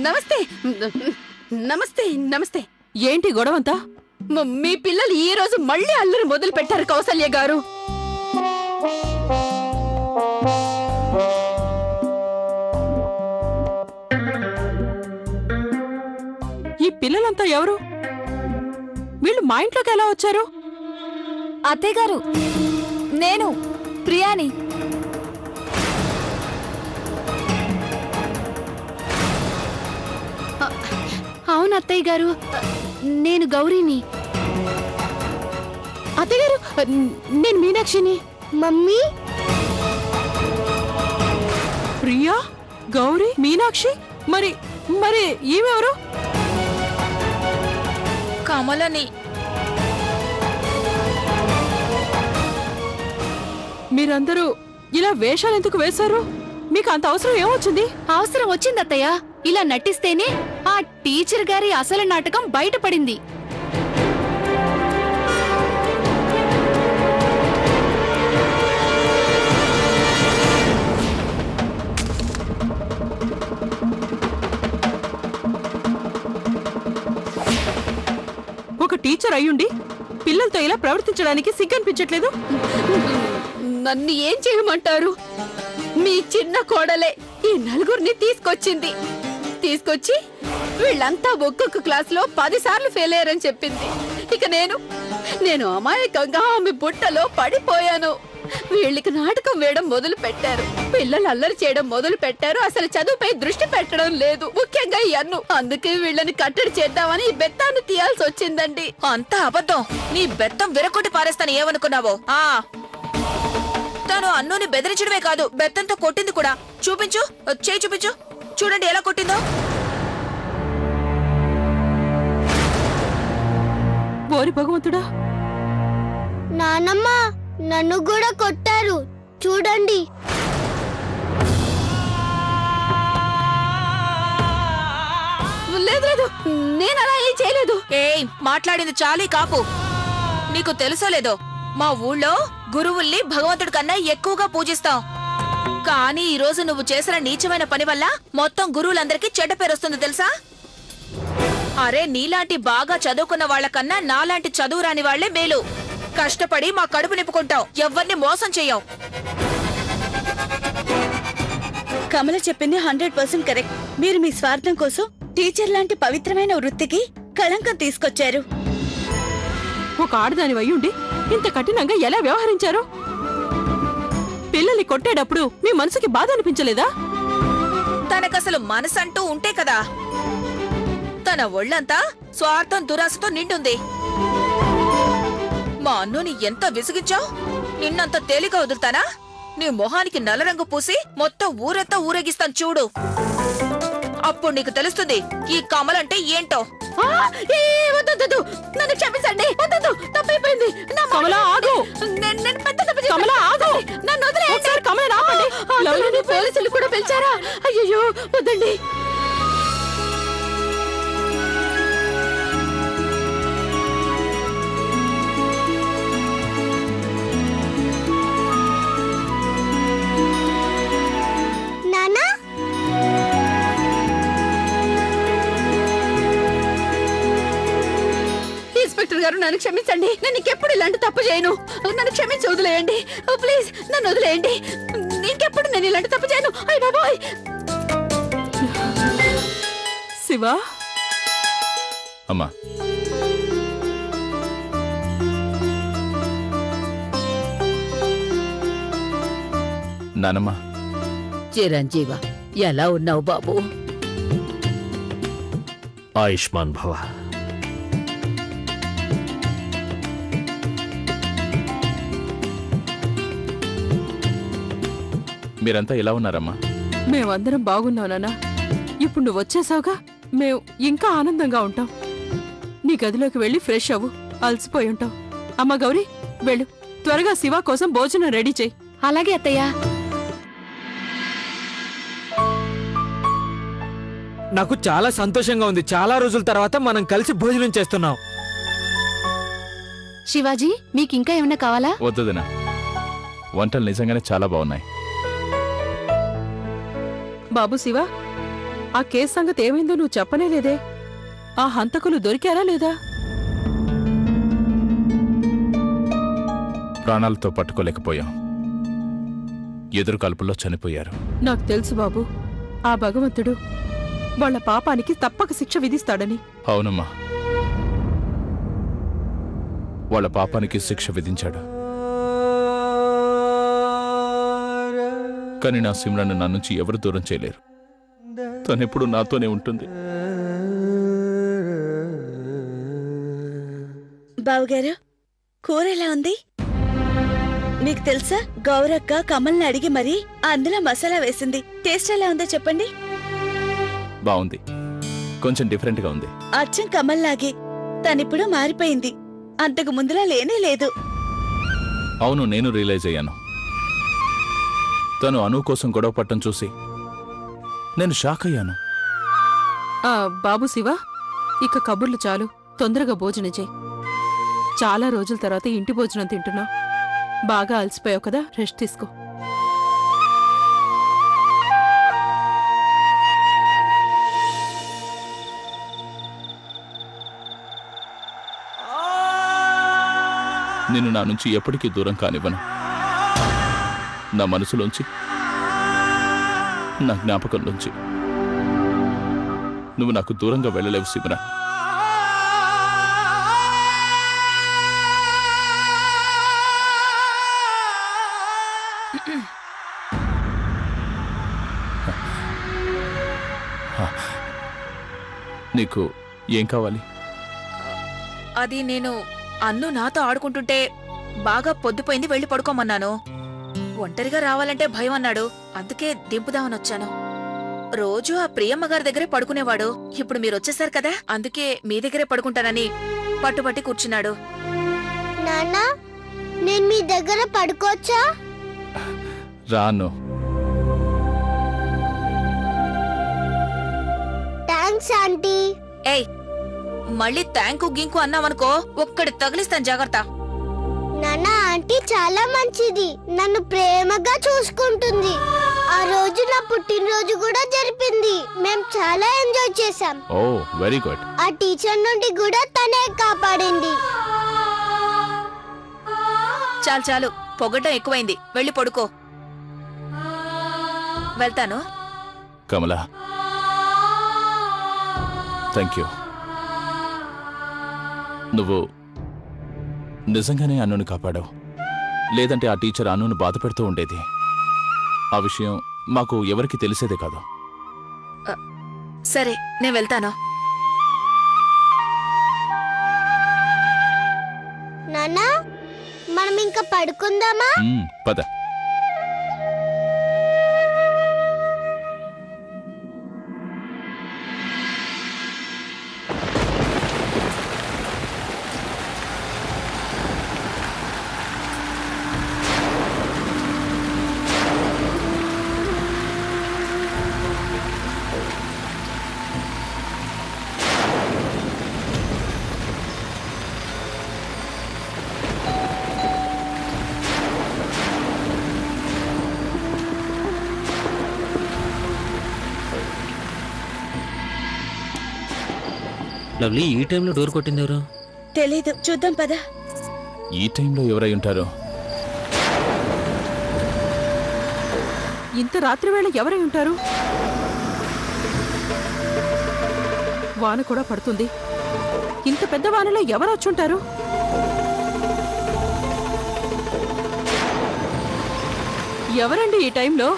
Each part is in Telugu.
నమస్తే నమస్తే నమస్తే. ఏంటి గొడవంతా? మీ పిల్లలు ఈ రోజు మళ్ళీ అల్లరి మొదలు పెట్టారు కౌసల్య గారు. ఈ పిల్లలంతా ఎవరు? వీళ్ళు మా ఇంట్లోకి ఎలా వచ్చారు? అత్తయ్య గారు, నేను ప్రియాని. అవును అత్తయ్య గారు, నేను గౌరీని. అత్తయ్య గారు, నేను మీనాక్షిని. మమ్మీ, ప్రియా, గౌరీ, మీనాక్షి. మరి మరి ఈమెవరు? కమలని. మీరందరూ ఇలా వేషాలు ఎందుకు వేశారు? మీకు అంత అవసరం ఏమొచ్చింది? అవసరం వచ్చింది అత్తయ్య. ఇలా నటిస్తేనే ఆ టీచర్ గారి అసలు నాటకం బయటపడింది. ఒక టీచర్ అయ్యుండి పిల్లలతో ఇలా ప్రవర్తించడానికి సిగ్గనిపించట్లేదు? నన్ను ఏం చేయమంటారు? మీ చిన్న కోడలే ఈ నలుగురిని తీసుకొచ్చి వీళ్ళంతా ఒక్కొక్క క్లాస్ లో 10 సార్లు ఫెయిల్ అయ్యారని చెప్పింది. ఇక నేను అమాయకంగా ఆమె బుట్టలో పడిపోయాను. వీళ్ళకి నాటకం వేయడం మొదలు పెట్టారు, పిల్లలు అల్లరి చేయడం మొదలు పెట్టారు. అసలు చదువుపై దృష్టి పెట్టడం లేదు, ముఖ్యంగా ఈ అన్ను. అందుకే వీళ్ళని కట్టడి చేద్దామని ఈ బెత్తాన్ని తీయాల్సి వచ్చిందండి. అంతా అబద్ధం. నీ బెత్తం విరకొట్టి పారేస్తాను ఏమనుకున్నావో? తను అన్నుని బెదిరించడమే కాదు, బెత్తంతో కొట్టింది కూడా. చూపించు, చేయి చూపించు. చూడండి ఎలా కొట్టిందో. ఓరి భగవంతుడా! నానమ్మ, నన్ను కూడా కొట్టారు చూడండి. లేదు, నేను అలా ఏం చేయలేదు. ఏయ్, మాట్లాడింది చాలీ కాపు. నీకు తెలుసో లేదో, మా ఊళ్ళో గురువుల్ని భగవంతుడి కన్నా ఎక్కువగా పూజిస్తాం. కానీ ఈ రోజు నువ్వు చేసిన నీచమైన పని వల్ల మొత్తం గురువులందరికీ చెడ్డ పేరు వస్తుంది తెలుసా? అరే, నీలాంటి బాగా చదువుకున్న వాళ్ళకన్నా నాలాంటి చదువు రాని వాళ్లే మేలు. కష్టపడి మా కడుపు నింపుకుంటాం, ఎవ్వరిని మోసం చెయ్యం. కమల చెప్పింది 100% కరెక్ట్. మీరు మీ స్వార్థం కోసం టీచర్ లాంటి పవిత్రమైన వృత్తికి కళంకం తీసుకొచ్చారు. ఒక ఆడదాని అయ్యుండి ఇంత కఠినంగా ఎలా వ్యవహరించారు? పిల్లల్ని కొట్టేటప్పుడు మీ మనసుకి బాధ అనిపించలేదా? తనకసలు మనసంటూ ఉంటే కదా. తన ఒళ్ళంతా స్వార్థం దురాశతో నిండుంది. మా అన్నుని ఎంత విసిగించావు? నిన్నంత తేలిక వదులుతానా? నీ మొహానికి నల్లరంగు పూసి మొత్తం ఊరంతా ఊరేగిస్తాను చూడు. అప్పుడు నీకు తెలుస్తుంది ఈ కమలంటే ఏంటో. నన్ను క్షమించండి, తప్పైపోయింది. కమలా, ఆగు! కమలా, ఆగు! నన్ను వదిలేయండి. పోలీసులు కూడా పిలిచారా? అయ్యో, వద్దండి. నానా, ఇన్స్పెక్టర్ గారు, నన్ను క్షమించండి. నేను ఇంకెప్పుడు ఇలాంటి తప్పు చేయను. నన్ను క్షమించి వదిలేయండి ప్లీజ్. నన్ను వదిలేయండి. ఇంకెప్పుడు నేను ఇలాంటి తప్పు చేయను. అయ్య బాబోయ్! శివ, అమ్మా, నానమ్మా. చిరంజీవ, ఎలా ఉన్నావు బాబు? ఆయుష్మాన్ భవ. మీరంతా ఎలా ఉన్నారమ్మా? మేమందరం బాగున్నావు నాన్నా. ఇప్పుడు నువ్వు వచ్చేసావుగా, మేము ఇంకా ఆనందంగా ఉంటాం. నీ గదిలోకి వెళ్ళి ఫ్రెష్ అవ్వు, అలసిపోయి ఉంటావు. అమ్మ గౌరీ, వెళ్ళు, త్వరగా శివ కోసం భోజనం రెడీ చెయ్యి. అలాగే అత్తయ్య. నాకు చాలా సంతోషంగా ఉంది. చాలా రోజుల తర్వాత మనం కలిసి భోజనం చేస్తున్నాం. శివాజీ, మీకింకా ఏమన్నా కావాలా? వద్దుదినా, వంటలు నిజంగానే చాలా బాగున్నాయి. బాబు శివ, ఆ కేసు సంగతి ఏమైందో నువ్వు చెప్పనే లేదే. ఆ హంతకులు దొరికారా లేదా? ప్రాణాలతో పట్టుకోలేకపోయాం. ఎదురు కాల్పుల్లో చనిపోయారు. నాకు తెలుసు బాబు, ఆ భగవంతుడు వాళ్ళ పాపానికి తప్పక శిక్ష విధిస్తాడని. అవునమ్మా, వాళ్ళ పాపానికి శిక్ష విధించాడు. కానీ నా సిమ్రాన్ని నా నుంచి ఎవరు దూరం చేయలేరు. తనెప్పుడు నాతోనే ఉంటుంది. బావుగారు, కూర ఎలా ఉంది? మీకు తెలుసా, గౌరక్క కమల్ని అడిగి మరీ అందులో మసాలా వేసింది. టేస్ట్ ఎలా ఉందో చెప్పండి. బాగుంది, కొంచెం డిఫరెంట్గా ఉంది. అచ్చం కమల్లాగే. తనిప్పుడు మారిపోయింది, అంతకు ముందులా లేనే లేదు. అవును, నేను రియలైజ్ అయ్యాను. తను అను కోసం గొడవ పట్టం చూసి నేను షాక్ అయ్యాను. బాబు శివ, ఇక కబుర్లు చాలు, తొందరగా భోజనం చేయి. చాలా రోజుల తర్వాత ఇంటి భోజనం తింటున్నావు. బాగా అలసిపోయావు కదా, రెస్ట్ తీసుకో. నిన్ను నా నుంచి ఎప్పటికీ దూరం కానివ్వను. నా మనసులోంచి, నా జ్ఞాపకంలోంచి నువ్వు నాకు దూరంగా వెళ్ళలేవు సిమ్రా. నీకు ఏం కావాలి? అది నేను అన్ను నాతో ఆడుకుంటుంటే బాగా పొద్దుపోయింది, వెళ్ళి పడుకోమన్నాను. ఒంటరిగా రావాలంటే భయం అన్నాడు, అందుకే దింపుదామని వచ్చాను. రోజు ఆ ప్రియమ్మ గారి దగ్గరే పడుకునేవాడు. ఇప్పుడు మీరొచ్చేసారు కదా, అందుకే మీ దగ్గరే పడుకుంటానని పట్టుబట్టి కూర్చున్నాడు. నాన్న, నేను మీ దగ్గర పడుకోవచ్చా? రాను. Thanks aunty. ఏయ్, మళ్ళీ థ్యాంకు గింకు అన్నావనుకో ఒక్కడి తగిలిస్తాను, జాగ్రత్త. నాన్న, ఆంటీ చాలా మంచిది, నన్ను ప్రేమగా చూసుకుంటుంది. ఆ రోజు నా పుట్టినరోజు కూడా జరిపింది. మేం చాలా ఎంజాయ్ చేశాం. ఓ, వెరీ గుడ్. ఆ టీచర్ నుండి కూడా తనే కాపాడింది. చాలు చాలు, పొగడ్డం ఎక్కువైంది, వెళ్ళి పడుకో. వెళ్తాను. కమలా, థ్యాంక్ యూ. నువ్వు నిజంగానే అన్నుని కాపాడావు. లేదంటే ఆ టీచర్ అన్నును బాధ పెడుతూ ఉండేది. ఆ విషయం మాకు ఎవరికి తెలిసేదే కాదు. సరే, నేను వెళ్తాను. నాన్న, మనం ఇంకా పడుకుందామా? పద. లవ్లీ, ఈ టైంలో డోర్ కొట్టింది ఎవరు? తెలీదు, చూద్దాం పద. ఈ టైంలో ఎవరై ఉంటారు? ఇంత రాత్రి వేళ ఎవరై ఉంటారు? వాన కూడా పడుతుంది. ఇంత పెద్ద వానలో ఎవరు వచ్చుంటారు? ఎవరండి ఈ టైంలో?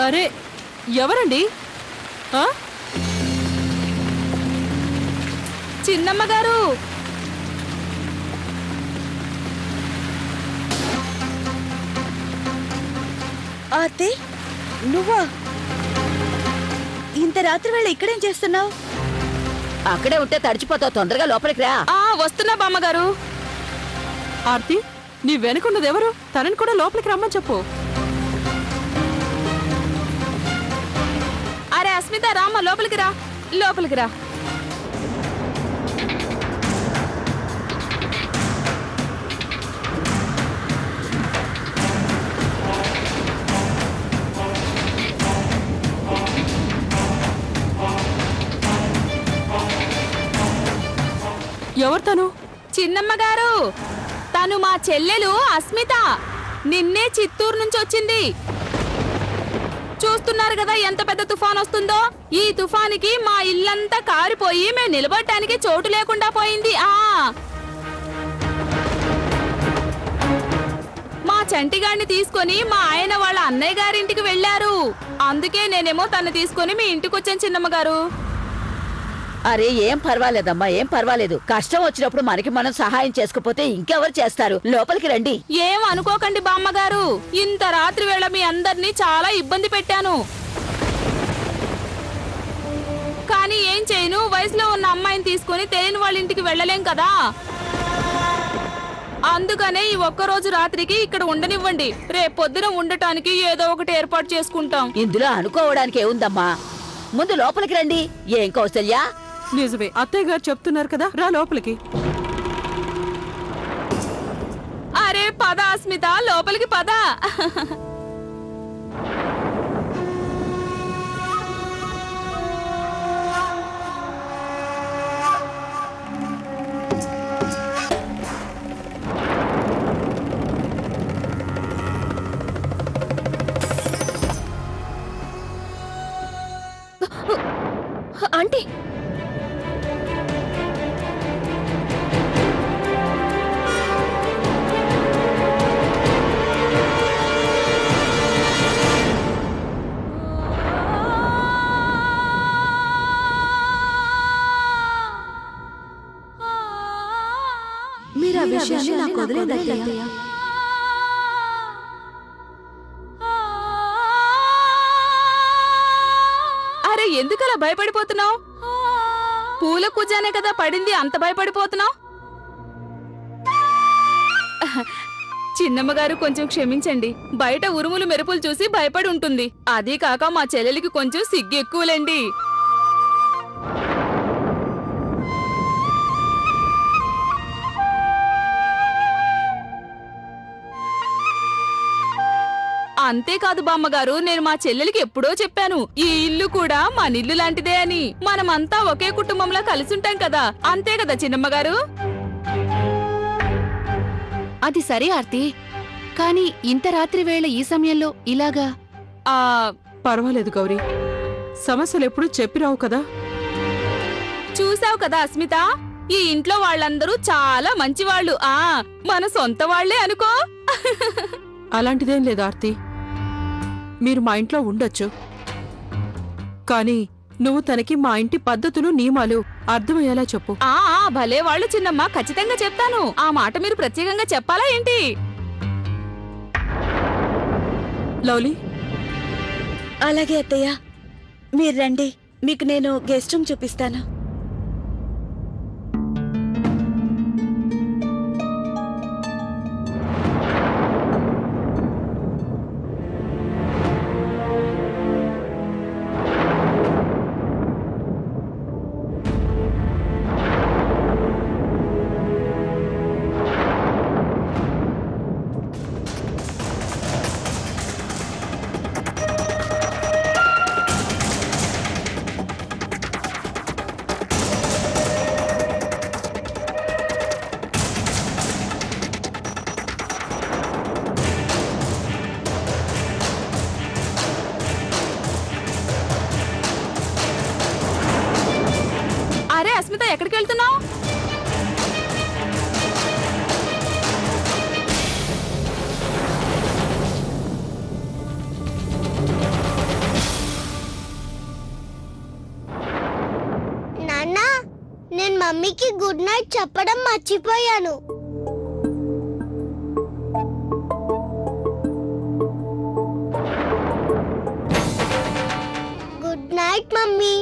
అరే, ఎవరండి? చిన్నమ్మ గారు, ఆర్తి, నువ్వా? ఇంత రాత్రి వేళ ఇక్కడేం చేస్తున్నావు? అక్కడే ఉంటే తడిచిపోతావు, తొందరగా లోపలికి రా. వస్తున్నా బామ్మగారు. ఆర్తి, నీ వెనుకున్నదెవరు? తనని కూడా లోపలికి రమ్మని చెప్పు. అరే అస్మిత, రామ్మ, లోపలికి రా, లోపలికి రా. ఎవరు తను? చిన్నమ్మ గారు, తను మా చెల్లెలు అస్మిత. నిన్నే చిత్తూరు నుంచి వచ్చింది. చూస్తున్నారు కదా ఎంత పెద్ద తుఫాన్ వస్తుందో. ఈ తుఫానికి మా ఇల్లంతా కారిపోయి మేము నిలబడటానికి చోటు లేకుండా పోయింది. మా చంటిగాడిని తీసుకొని మా ఆయన వాళ్ళ అన్నయ్య గారింటికి వెళ్లారు. అందుకే నేనేమో తను తీసుకొని మీ ఇంటికి వచ్చాను చిన్నమ్మ గారు. అరే ఏం పర్వాలేదమ్మా, ఏం పర్వాలేదు. కష్టం వచ్చినప్పుడు మనకి మనం సహాయం చేసుకోపోతే ఇంకెవరు చేస్తారు? లోపలికి రండి. ఏం అనుకోకండి బామ్మగారు, ఇంత రాత్రి వేళ మీ అందరినీ చాలా ఇబ్బంది పెట్టాను. కానీ ఏం చేయను, వయసులో ఉన్న అమ్మాయిని తీసుకుని తెలియని వాళ్ళ ఇంటికి వెళ్ళలేం కదా. అందుకనే ఈ ఒక్కరోజు రాత్రికి ఇక్కడ ఉండనివ్వండి. రేపు పొద్దున ఉండటానికి ఏదో ఒకటి ఏర్పాటు చేసుకుంటాం. ఇందులో అనుకోవడానికి ఏముందమ్మా, ముందు లోపలికి రండి. ఏం కౌసల్యా? నిజమే, అత్తయ్య గారు చెప్తున్నారు కదా, రా లోపలికి. అరే పద అస్మిత, లోపలికి పద. ఆంటీ, మీరు ఆ విషయాన్ని నాకు వదిలేండి అత్తయ్య. అరే ఎందుకలా భయపడిపోతున్నావు? పూల కూజానే కదా పడింది, అంత భయపడిపోతున్నావు? చిన్నమ్మ గారు కొంచెం క్షమించండి. బయట ఉరుములు మెరుపులు చూసి భయపడి ఉంటుంది. అదీ కాక మా చెల్లెలికి కొంచెం సిగ్గు ఎక్కువలేండి. అంతేకాదు బామ్మగారు, నేను మా చెల్లెలికి ఎప్పుడో చెప్పాను, ఈ ఇల్లు కూడా మన ఇల్లు లాంటిదే అని. మనమంతా ఒకే కుటుంబంలో కలిసి ఉంటాం కదా. అంతే కదా చిన్నమ్మగారు? అది సరే ఆర్తి, కానీ ఇంత రాత్రి వేళ ఈ సమయంలో ఇలాగా? పర్వాలేదు గౌరీ, సమస్యలు ఎప్పుడు చెప్పిరావు కదా. చూసావు కదా అస్మిత, ఈ ఇంట్లో వాళ్ళందరూ చాలా మంచివాళ్ళు. మన సొంత వాళ్లే అనుకో. అలాంటిదేం లేదు ఆర్తి, మీరు మా ఇంట్లో ఉండొచ్చు, కానీ నువ్వు తనకి మా ఇంటి పద్ధతులు నియమాలు అర్థమయ్యేలా చెప్పు. భలే వాళ్ళు చిన్నమ్మ, ఖచ్చితంగా చెప్తాను. ఆ మాట మీరు ప్రత్యేకంగా చెప్పాలా ఏంటి? లవ్లీ, అలాగే అత్తయ్య, మీరు రండి, మీకు నేను గెస్ట్ రూమ్ చూపిస్తాను. అరే అస్మిత, ఎక్కడికి వెళ్తున్నావు? నాన్న, నేను మమ్మీకి గుడ్ నైట్ చెప్పడం మర్చిపోయాను. Good night mummy.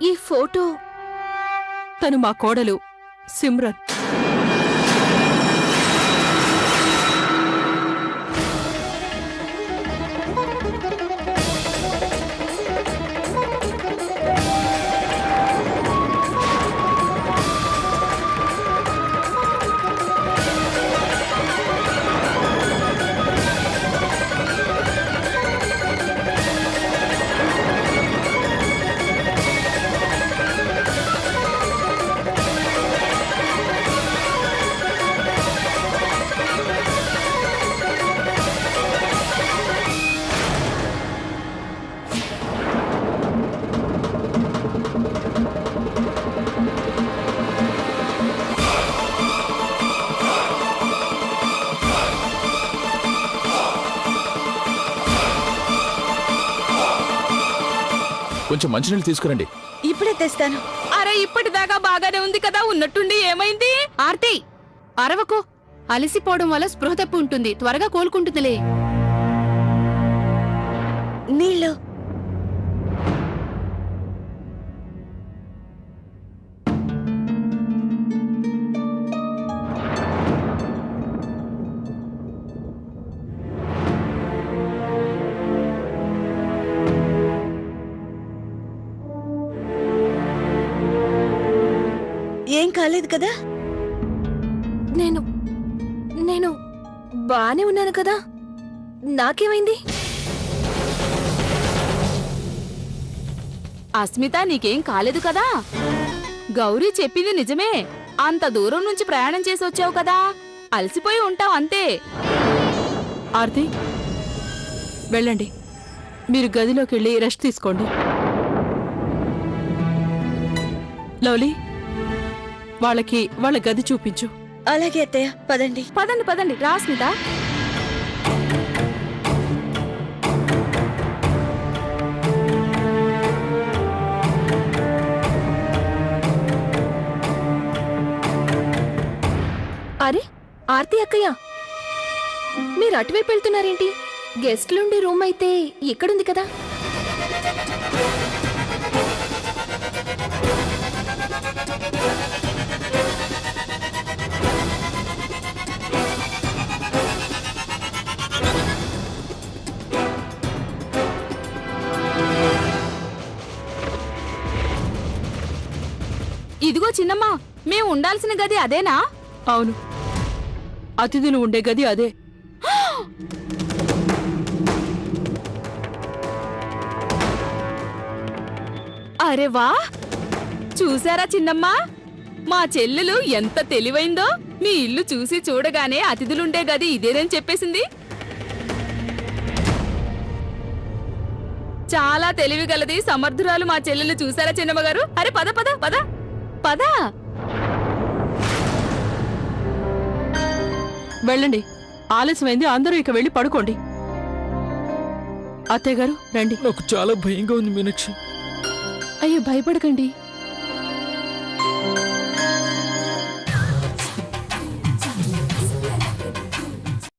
ఈ ఫోటో తను మా కోడలు సిమ్రన్. కొంచెం మంచినీళ్ళు తీసుకురండి. ఇప్పుడే తెస్తాను. అరే ఇప్పటిదాకా బాగానే ఉంది కదా, ఉన్నట్టుండి ఏమైంది? ఆర్తి అరవకు. అలసిపోవడం వల్ల స్పృహ తప్పి ఉంటుంది, త్వరగా కోలుకుంటుందిలే. నీళ్ళు. ఏం కాలేదు కదా? నేను బానే ఉన్నాను కదా, నాకేమైంది? అస్మిత నీకేం కాలేదు కదా? గౌరీ చెప్పింది నిజమే. అంత దూరం నుంచి ప్రయాణం చేసి వచ్చావు కదా, అలసిపోయి ఉంటావు అంతే. ఆర్తి వెళ్ళండి, మీరు గదిలోకి వెళ్ళి రెస్ట్ తీసుకోండి. లవ్లీ, వాళ్ళకి వాళ్ళ గది చూపించు. అలాగే అత్తయ్య, పదండి. పదండి పదండి, రా అస్మిత. అరే ఆర్తి అక్కయ్య, మీరు అటువైపు వెళ్తున్నారేంటి? గెస్ట్లుండే రూమ్ అయితే ఇక్కడుంది కదా. ఇదిగో చిన్నమ్మా, మేము ఉండాల్సిన గది అదేనా? అవును, అతిథులు ఉండే గది అదే. అరే వా, చూసారా చిన్నమ్మా, మా చెల్లెలు ఎంత తెలివైందో. మీ ఇల్లు చూసి చూడగానే అతిథులుండే గది ఇదేనని చెప్పేసింది. చాలా తెలివిగలది, సమర్థురాలు మా చెల్లెలు. చూసారా చిన్నమ్మ గారు? అరే పద పద పద పద. వెళ్ళండి, ఆలస్యమైంది. అందరూ ఇక వెళ్ళి పడుకోండి. అత్తయ్య గారు రండి. నాకు చాలా భయంగా ఉంది మీనాక్షి. అయ్యో భయపడకండి,